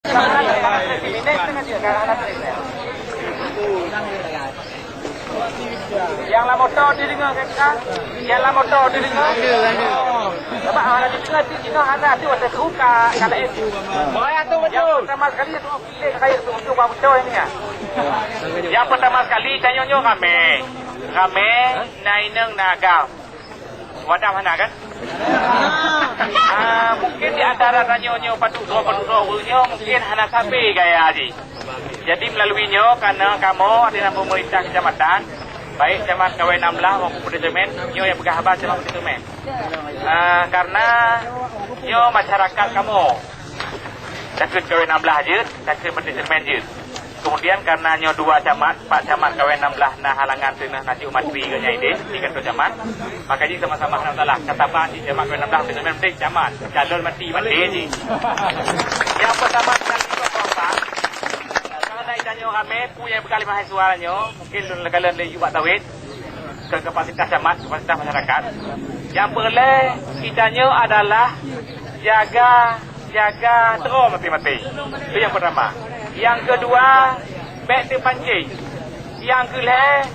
Yang la motor dia dengar kan? Yang la motor dia dengar. Sebab orang dia dengar tu ada tu ada suka kalau itu. Yang pertama sekali tu pilih kayak tu untuk motor ini ya. Yang pertama sekali tanya-nyo rame naineng naga. Wadah mana kan? Mungkin di antara tanya-nyo paduk-paduk-paduknya mungkin hana sampai gaya haji. Jadi melaluinya karena kamu adalah pemerintah kecamatan, baik camat KW 16 maupun pendetemen, nyo yang berkahabat sama pendetemen. Karena nyo masyarakat kamu, takut KW 16 je, takut pendetemen je. Kemudian karena nyo dua camat, Pak Camat KW 16 nah halangan tenah nasi umat tri ke nyai di kantor camat, makanya sama-sama alhamdulillah kata Pak di camat KW 16 pendetemen penting camat, calon mati je. Yang pertama sekali itu apa? Tanya kami punya bekal mahasiswanya mungkin kalian le buat tawid ke kapasitas camat, kapasitas masyarakat. Yang perlu kitanya adalah jaga terus mati-mati. Itu yang pertama. Yang kedua, baik terpancing. Yang kedua,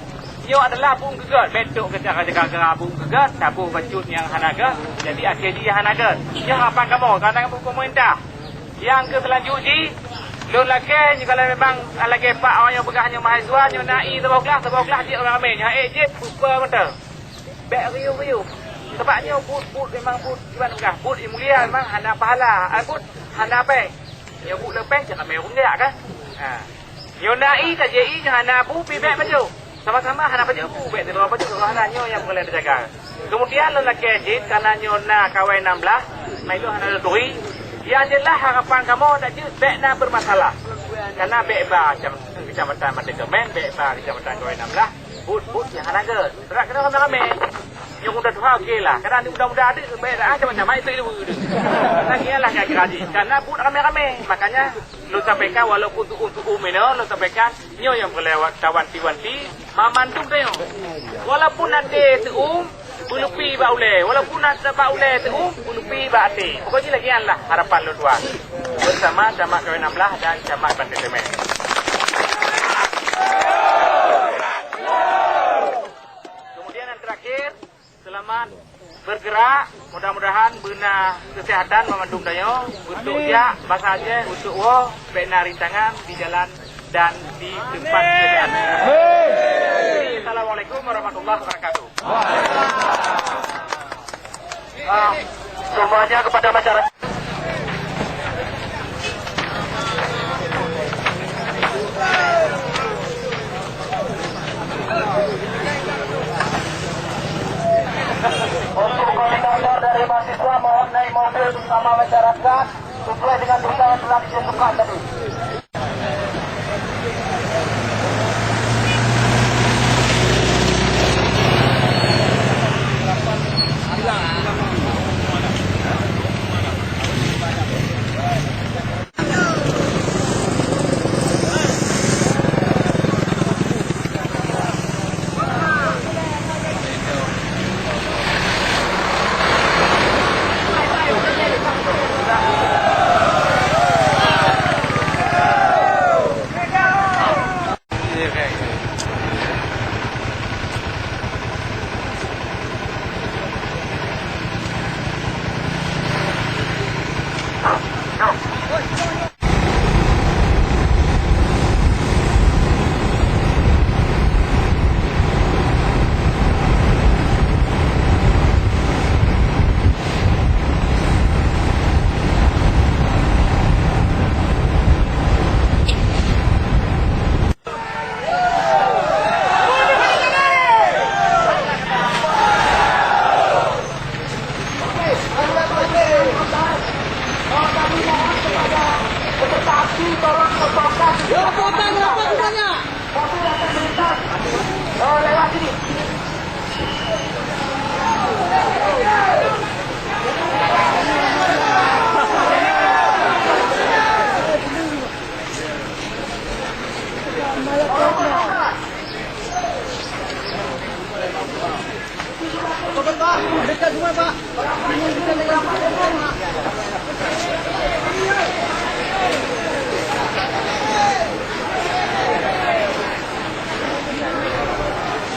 nyo adalah bung gegat. Betuk ke jaga bung gegat, tabuh bacut yang hanaga. Jadi akhirnya yang hanaga. Ya apa kamu? Karena kamu pemerintah. Yang selanjutnya lu lagi kalau memang lagi pak orang yang begahnya mahasiswa nyo nai sebuah kelas dia orang ramai nya je super betul baik riu sebabnya put memang put gimana begah put mulia memang hana pahala put hana pe nyo put lepeng jangan merung dia kan nyo nai tak je nya hana pu pi baik baju sama-sama hana baju pu baik terus baju hana nyo yang boleh dijaga. Kemudian lu lagi je karena nyo na KW 16 mai lu hana tui. Yang jelas harapan kamu tadi bekna bermasalah. Karena bekba kecamatan Mandekemen, bekba kecamatan KW 16, but yang hanaga. Berak kena ramai-ramai. Yang udah tua okey lah. Karena ni mudah-mudah ada bek macam-macam itu ilmu. Lagi lah gaji. Karena but ramai-ramai. Makanya lu sampaikan walaupun untuk umino lu sampaikan nyo yang berlewat tawanti-wanti mamandung teo. Walaupun nanti bulupi ba ule walaupun nak ba ule tu bulupi ba ati pokoknya lagi lah harapan lu dua bersama camat KW 16 dan camat Bandetemen. Kemudian yang terakhir selamat bergerak, mudah-mudahan bina kesehatan memandung dayo untuk dia masa aja untuk bina rintangan di jalan dan di tempat kerjaan. Assalamualaikum warahmatullahi wabarakatuh. Semuanya kepada masyarakat. Untuk koordinator dari mahasiswa mohon naik mobil bersama masyarakat sesuai dengan berita yang telah ditentukan tadi. Lewati